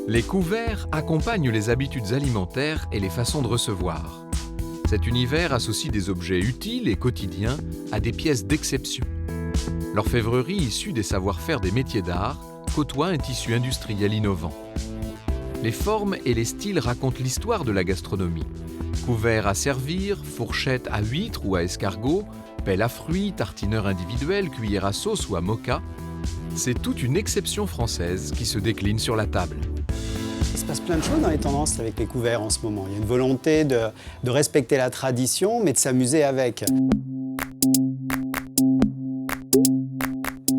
Les couverts accompagnent les habitudes alimentaires et les façons de recevoir. Cet univers associe des objets utiles et quotidiens à des pièces d'exception. L'orfèvrerie issue des savoir-faire des métiers d'art côtoie un tissu industriel innovant. Les formes et les styles racontent l'histoire de la gastronomie. Couverts à servir, fourchettes à huîtres ou à escargots, pelle à fruits, tartineur individuel, cuillère à sauce ou à moka, c'est toute une exception française qui se décline sur la table. Il se passe plein de choses dans les tendances avec les couverts en ce moment. Il y a une volonté de respecter la tradition, mais de s'amuser avec.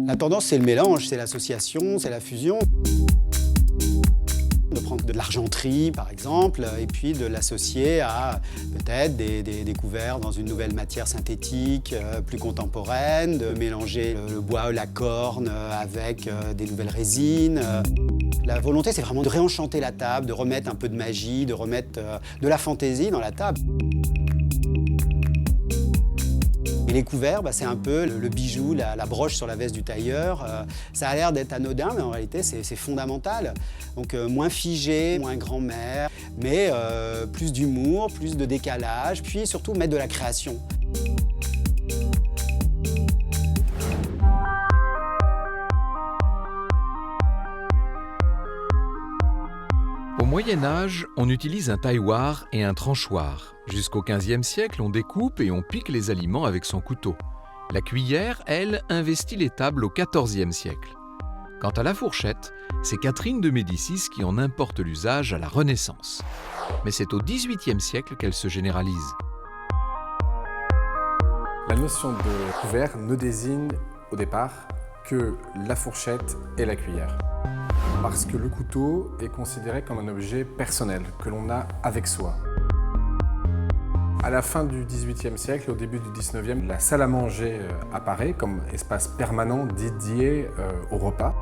La tendance, c'est le mélange, c'est l'association, c'est la fusion. De prendre de l'argenterie, par exemple, et puis de l'associer à peut-être des couverts dans une nouvelle matière synthétique, plus contemporaine, de mélanger le bois, la corne avec des nouvelles résines. La volonté, c'est vraiment de réenchanter la table, de remettre un peu de magie, de remettre de la fantaisie dans la table. Et les couverts, c'est un peu le bijou, la broche sur la veste du tailleur. Ça a l'air d'être anodin, mais en réalité, c'est fondamental. Donc moins figé, moins grand-mère, mais plus d'humour, plus de décalage, puis surtout mettre de la création. Au Moyen-Âge, on utilise un tailloir et un tranchoir. Jusqu'au XVe siècle, on découpe et on pique les aliments avec son couteau. La cuillère, elle, investit les tables au XIVe siècle. Quant à la fourchette, c'est Catherine de Médicis qui en importe l'usage à la Renaissance. Mais c'est au XVIIIe siècle qu'elle se généralise. La notion de couvert ne désigne au départ que la fourchette et la cuillère. Parce que le couteau est considéré comme un objet personnel que l'on a avec soi. À la fin du XVIIIe siècle et au début du XIXe, la salle à manger apparaît comme espace permanent dédié au repas.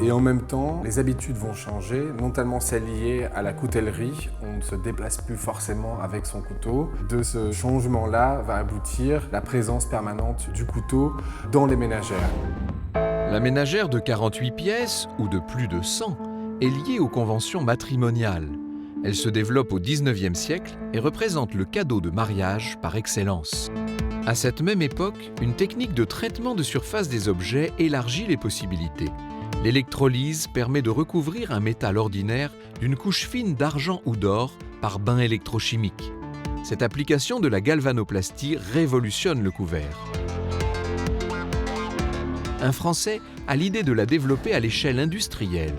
Et en même temps, les habitudes vont changer, non tellement celles liées à la coutellerie, on ne se déplace plus forcément avec son couteau. De ce changement-là va aboutir la présence permanente du couteau dans les ménagères. La ménagère de 48 pièces, ou de plus de 100, est liée aux conventions matrimoniales. Elle se développe au XIXe siècle et représente le cadeau de mariage par excellence. À cette même époque, une technique de traitement de surface des objets élargit les possibilités. L'électrolyse permet de recouvrir un métal ordinaire d'une couche fine d'argent ou d'or par bain électrochimique. Cette application de la galvanoplastie révolutionne le couvert. Un Français a l'idée de la développer à l'échelle industrielle.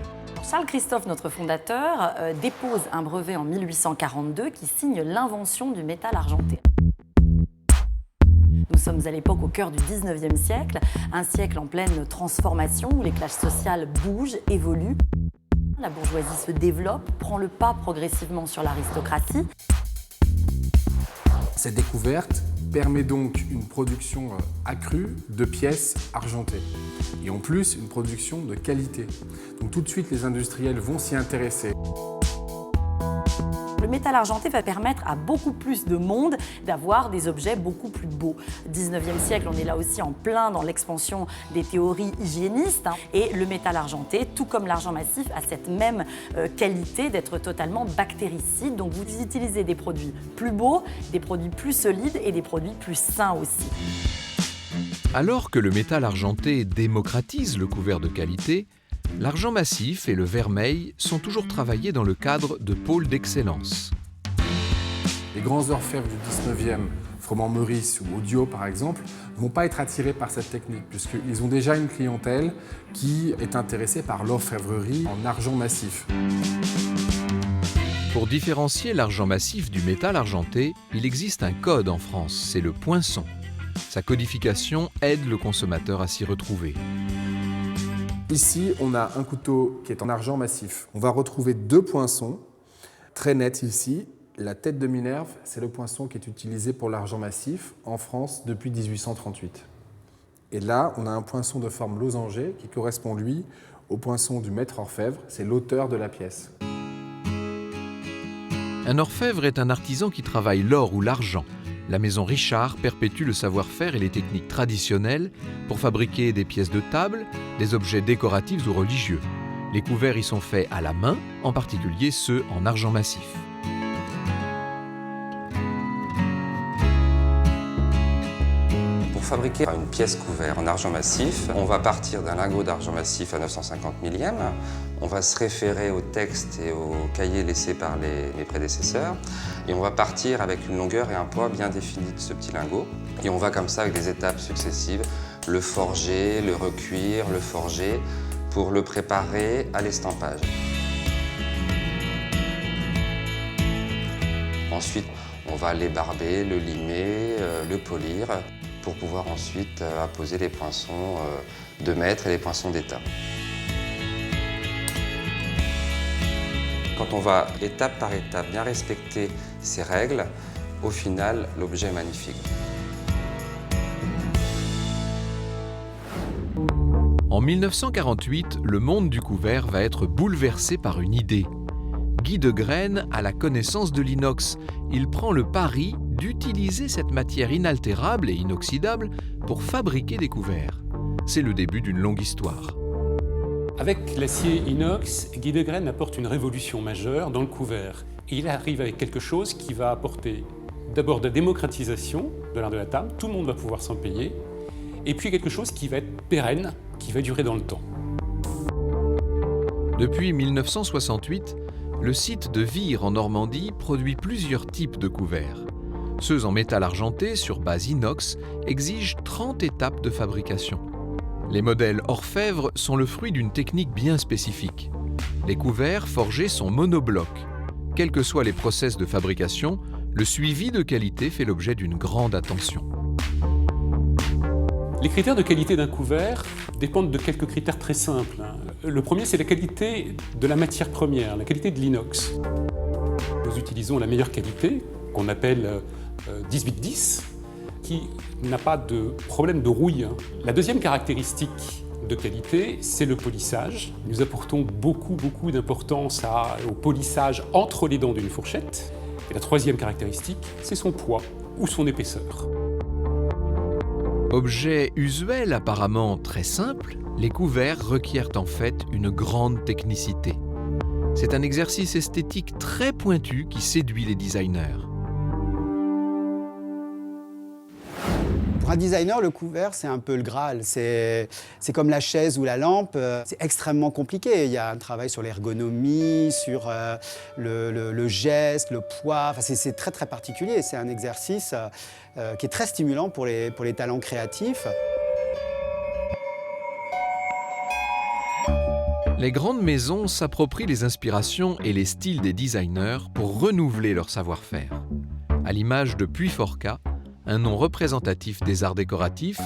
Charles Christophe, notre fondateur, dépose un brevet en 1842 qui signe l'invention du métal argenté. Nous sommes à l'époque au cœur du 19e siècle, un siècle en pleine transformation où les classes sociales bougent, évoluent. La bourgeoisie se développe, prend le pas progressivement sur l'aristocratie. Cette découverte permet donc une production accrue de pièces argentées. Et en plus, une production de qualité. Donc tout de suite, les industriels vont s'y intéresser. Le métal argenté va permettre à beaucoup plus de monde d'avoir des objets beaucoup plus beaux. 19e siècle, on est là aussi en plein dans l'expansion des théories hygiénistes. Et le métal argenté, tout comme l'argent massif, a cette même qualité d'être totalement bactéricide. Donc vous utilisez des produits plus beaux, des produits plus solides et des produits plus sains aussi. Alors que le métal argenté démocratise le couvert de qualité, l'argent massif et le vermeil sont toujours travaillés dans le cadre de pôles d'excellence. Les grands orfèvres du 19e, Froment-Meurice ou Odiot par exemple, ne vont pas être attirés par cette technique puisqu'ils ont déjà une clientèle qui est intéressée par l'orfèvrerie en argent massif. Pour différencier l'argent massif du métal argenté, il existe un code en France, c'est le poinçon. Sa codification aide le consommateur à s'y retrouver. Ici, on a un couteau qui est en argent massif. On va retrouver deux poinçons, très nets ici. La tête de Minerve, c'est le poinçon qui est utilisé pour l'argent massif en France depuis 1838. Et là, on a un poinçon de forme losangée qui correspond, lui, au poinçon du maître orfèvre. C'est l'auteur de la pièce. Un orfèvre est un artisan qui travaille l'or ou l'argent. La maison Richard perpétue le savoir-faire et les techniques traditionnelles pour fabriquer des pièces de table, des objets décoratifs ou religieux. Les couverts y sont faits à la main, en particulier ceux en argent massif. Pour fabriquer une pièce couvert en argent massif, on va partir d'un lingot d'argent massif à 950 millièmes. On va se référer au texte et au cahier laissés par mes prédécesseurs. Et on va partir avec une longueur et un poids bien définis de ce petit lingot. Et on va comme ça avec des étapes successives, le forger, le recuire, le forger, pour le préparer à l'estampage. Ensuite, on va l'ébarber, le limer, le polir, pour pouvoir ensuite apposer les poinçons de maître et les poinçons d'état. Quand on va étape par étape bien respecter ces règles, au final, l'objet est magnifique. En 1948, le monde du couvert va être bouleversé par une idée. Guy de Graine a la connaissance de l'inox. Il prend le pari d'utiliser cette matière inaltérable et inoxydable pour fabriquer des couverts. C'est le début d'une longue histoire. Avec l'acier inox, Guy de Graine apporte une révolution majeure dans le couvert. Et il arrive avec quelque chose qui va apporter d'abord de la démocratisation de l'art de la table, tout le monde va pouvoir s'en payer, et puis quelque chose qui va être pérenne, qui va durer dans le temps. Depuis 1968, le site de Vire en Normandie produit plusieurs types de couverts. Ceux en métal argenté sur base inox exigent 30 étapes de fabrication. Les modèles orfèvre sont le fruit d'une technique bien spécifique. Les couverts forgés sont monoblocs. Quels que soient les process de fabrication, le suivi de qualité fait l'objet d'une grande attention. Les critères de qualité d'un couvert dépendent de quelques critères très simples. Le premier, c'est la qualité de la matière première, la qualité de l'inox. Nous utilisons la meilleure qualité, qu'on appelle 1810, qui n'a pas de problème de rouille. La deuxième caractéristique de qualité, c'est le polissage. Nous apportons beaucoup d'importance au polissage entre les dents d'une fourchette. Et la troisième caractéristique, c'est son poids ou son épaisseur. Objet usuel apparemment très simple, les couverts requièrent en fait une grande technicité. C'est un exercice esthétique très pointu qui séduit les designers. Pour un designer, le couvert, c'est un peu le Graal. C'est comme la chaise ou la lampe. C'est extrêmement compliqué. Il y a un travail sur l'ergonomie, sur le geste, le poids. Enfin, c'est très particulier. C'est un exercice qui est très stimulant pour les talents créatifs. Les grandes maisons s'approprient les inspirations et les styles des designers pour renouveler leur savoir-faire. À l'image de Puyforca, un nom représentatif des arts décoratifs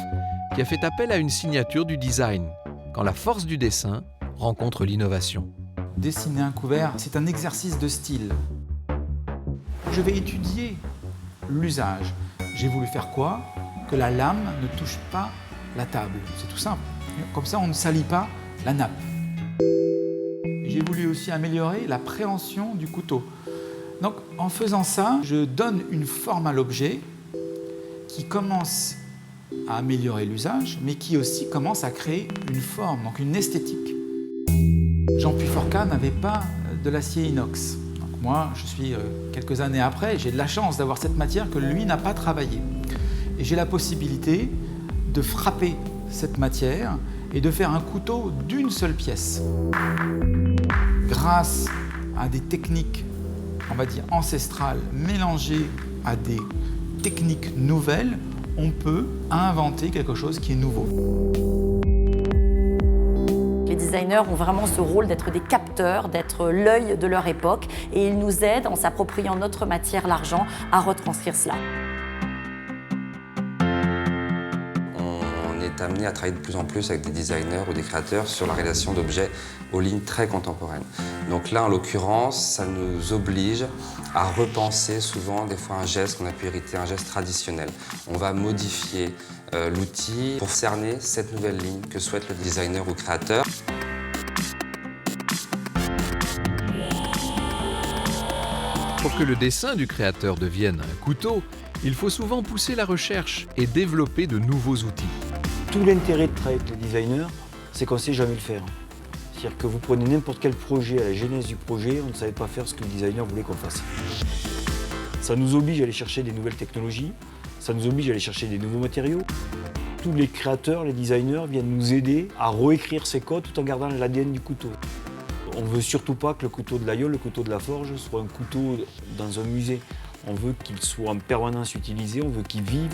qui a fait appel à une signature du design, quand la force du dessin rencontre l'innovation. Dessiner un couvert, c'est un exercice de style. Je vais étudier l'usage. J'ai voulu faire quoi? Que la lame ne touche pas la table. C'est tout simple. Comme ça, on ne salit pas la nappe. J'ai voulu aussi améliorer la préhension du couteau. Donc, en faisant ça, je donne une forme à l'objet qui commence à améliorer l'usage, mais qui aussi commence à créer une forme, donc une esthétique. Jean Puyforca n'avait pas de l'acier inox. Donc moi, je suis quelques années après, j'ai de la chance d'avoir cette matière que lui n'a pas travaillée. Et j'ai la possibilité de frapper cette matière et de faire un couteau d'une seule pièce. Grâce à des techniques, on va dire ancestrales, mélangées à des techniques nouvelles, on peut inventer quelque chose qui est nouveau. Les designers ont vraiment ce rôle d'être des capteurs, d'être l'œil de leur époque, et ils nous aident, en s'appropriant notre matière, l'argent, à retranscrire cela. On est amené à travailler de plus en plus avec des designers ou des créateurs sur la réalisation d'objets aux lignes très contemporaines. Donc là, en l'occurrence, ça nous oblige à repenser souvent des fois un geste qu'on a pu hériter, un geste traditionnel. On va modifier l'outil pour cerner cette nouvelle ligne que souhaite le designer ou créateur. Pour que le dessin du créateur devienne un couteau, il faut souvent pousser la recherche et développer de nouveaux outils. Tout l'intérêt de travailler avec les designers, c'est qu'on ne sait jamais le faire. C'est-à-dire que vous prenez n'importe quel projet, à la genèse du projet, on ne savait pas faire ce que le designer voulait qu'on fasse. Ça nous oblige à aller chercher des nouvelles technologies, ça nous oblige à aller chercher des nouveaux matériaux. Tous les créateurs, les designers viennent nous aider à réécrire ces codes tout en gardant l'ADN du couteau. On ne veut surtout pas que le couteau de l'aïeul, le couteau de la forge, soit un couteau dans un musée. On veut qu'il soit en permanence utilisé, on veut qu'il vive.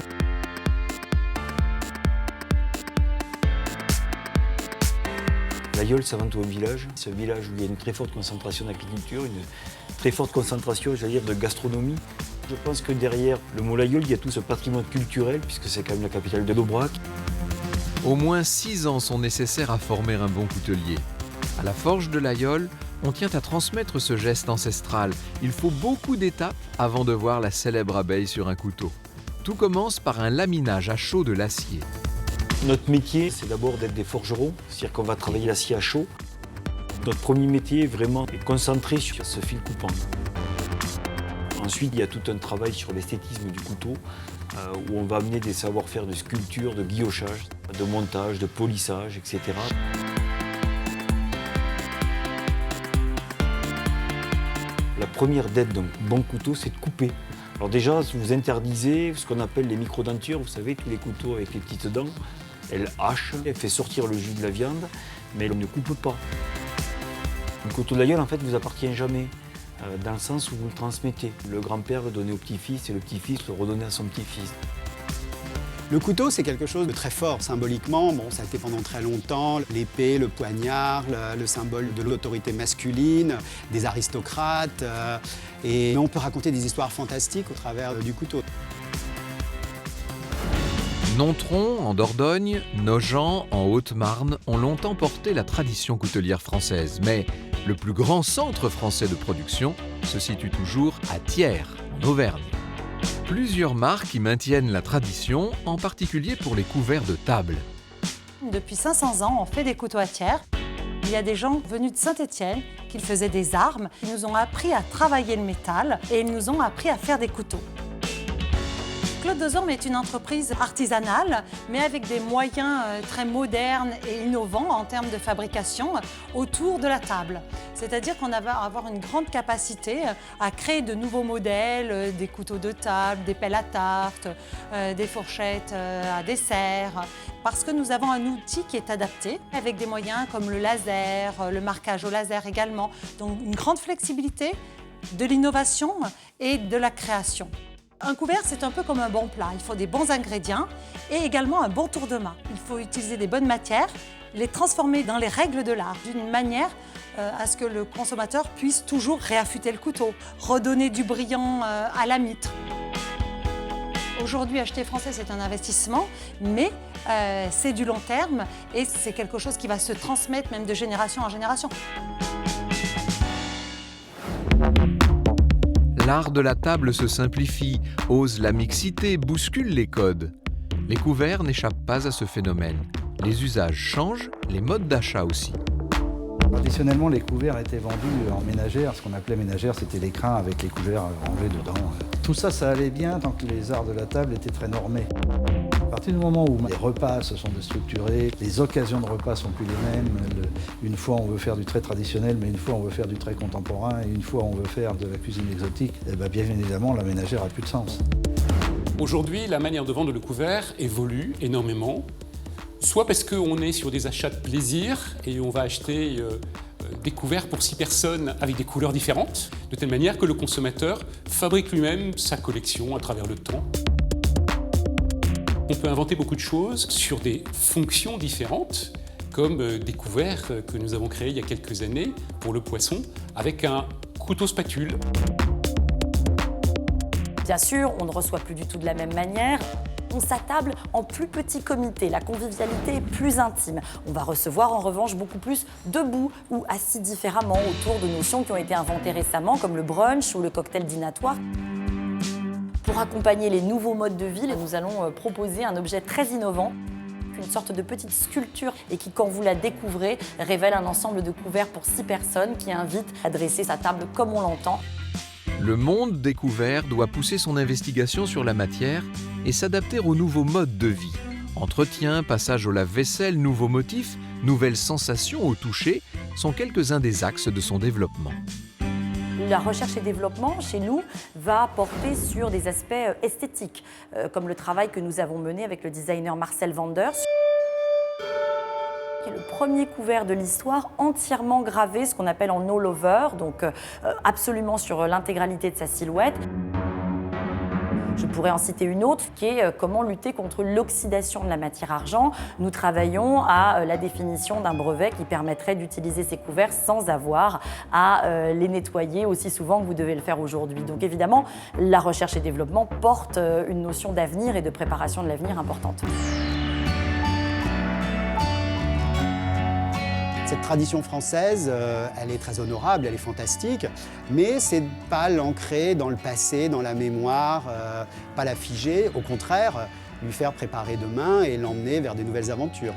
L'aïeul, c'est avant tout un village. C'est un village où il y a une très forte concentration d'agriculture, une très forte concentration, j'allais dire, de gastronomie. Je pense que derrière le mot l'aïeul, il y a tout ce patrimoine culturel, puisque c'est quand même la capitale de l'Aubrac. Au moins 6 ans sont nécessaires à former un bon coutelier. À la forge de l'Aïeul, on tient à transmettre ce geste ancestral. Il faut beaucoup d'étapes avant de voir la célèbre abeille sur un couteau. Tout commence par un laminage à chaud de l'acier. Notre métier, c'est d'abord d'être des forgerons, c'est-à-dire qu'on va travailler l'acier à chaud. Notre premier métier, vraiment, est concentré sur ce fil coupant. Ensuite, il y a tout un travail sur l'esthétisme du couteau, où on va amener des savoir-faire de sculpture, de guillochage, de montage, de polissage, etc. La première dette d'un bon couteau, c'est de couper. Alors déjà, vous interdisez ce qu'on appelle les microdentures, vous savez, tous les couteaux avec les petites dents. Elle hache, elle fait sortir le jus de la viande, mais elle ne coupe pas. Le couteau de l'aïeul, en fait, ne vous appartient jamais, dans le sens où vous le transmettez. Le grand-père le donnait au petit-fils et le petit-fils le redonnait à son petit-fils. Le couteau, c'est quelque chose de très fort symboliquement. Bon, ça a été pendant très longtemps l'épée, le poignard, le symbole de l'autorité masculine, des aristocrates. Mais on peut raconter des histoires fantastiques au travers du couteau. Nontron, en Dordogne, Nogent, en Haute-Marne, ont longtemps porté la tradition coutelière française. Mais le plus grand centre français de production se situe toujours à Thiers, en Auvergne. Plusieurs marques y maintiennent la tradition, en particulier pour les couverts de table. Depuis 500 ans, on fait des couteaux à Thiers. Il y a des gens venus de Saint-Étienne qui faisaient des armes. Ils nous ont appris à travailler le métal et ils nous ont appris à faire des couteaux. Claude Dezorme est une entreprise artisanale, mais avec des moyens très modernes et innovants en termes de fabrication autour de la table. C'est-à-dire qu'on va avoir une grande capacité à créer de nouveaux modèles, des couteaux de table, des pelles à tarte, des fourchettes à dessert, parce que nous avons un outil qui est adapté, avec des moyens comme le laser, le marquage au laser également. Donc une grande flexibilité, de l'innovation et de la création. Un couvert, c'est un peu comme un bon plat. Il faut des bons ingrédients et également un bon tour de main. Il faut utiliser des bonnes matières, les transformer dans les règles de l'art, d'une manière à ce que le consommateur puisse toujours réaffûter le couteau, redonner du brillant à la mitre. Aujourd'hui, acheter français, c'est un investissement, mais c'est du long terme et c'est quelque chose qui va se transmettre même de génération en génération. L'art de la table se simplifie, ose la mixité, bouscule les codes. Les couverts n'échappent pas à ce phénomène. Les usages changent, les modes d'achat aussi. Traditionnellement, les couverts étaient vendus en ménagère. Ce qu'on appelait ménagère, c'était l'écrin avec les couverts rangés dedans. Tout ça, ça allait bien tant que les arts de la table étaient très normés. À partir du moment où les repas se sont déstructurés, les occasions de repas sont plus les mêmes. Une fois, on veut faire du très traditionnel, mais une fois, on veut faire du très contemporain, et une fois, on veut faire de la cuisine exotique. Et bien évidemment, la ménagère n'a plus de sens. Aujourd'hui, la manière de vendre le couvert évolue énormément, soit parce qu'on est sur des achats de plaisir et on va acheter des couverts pour 6 personnes avec des couleurs différentes, de telle manière que le consommateur fabrique lui-même sa collection à travers le temps. On peut inventer beaucoup de choses sur des fonctions différentes, comme des couverts que nous avons créés il y a quelques années pour le poisson, avec un couteau spatule. Bien sûr, on ne reçoit plus du tout de la même manière. On s'attable en plus petit comité, la convivialité est plus intime. On va recevoir en revanche beaucoup plus debout ou assis différemment autour de notions qui ont été inventées récemment, comme le brunch ou le cocktail dînatoire. Pour accompagner les nouveaux modes de vie, nous allons proposer un objet très innovant, une sorte de petite sculpture et qui, quand vous la découvrez, révèle un ensemble de couverts pour 6 personnes qui invite à dresser sa table comme on l'entend. Le monde des couverts doit pousser son investigation sur la matière et s'adapter aux nouveaux modes de vie. Entretien, passage au lave-vaisselle, nouveaux motifs, nouvelles sensations au toucher sont quelques-uns des axes de son développement. La recherche et développement, chez nous, va porter sur des aspects esthétiques, comme le travail que nous avons mené avec le designer Marcel Wanders, qui est le premier couvert de l'histoire entièrement gravé, ce qu'on appelle en all over, donc absolument sur l'intégralité de sa silhouette. Je pourrais en citer une autre qui est comment lutter contre l'oxydation de la matière argent. Nous travaillons à la définition d'un brevet qui permettrait d'utiliser ces couverts sans avoir à les nettoyer aussi souvent que vous devez le faire aujourd'hui. Donc évidemment, la recherche et développement porte une notion d'avenir et de préparation de l'avenir importante. Cette tradition française, elle est très honorable, elle est fantastique, mais c'est pas l'ancrer dans le passé, dans la mémoire, pas la figer, au contraire, lui faire préparer demain et l'emmener vers des nouvelles aventures.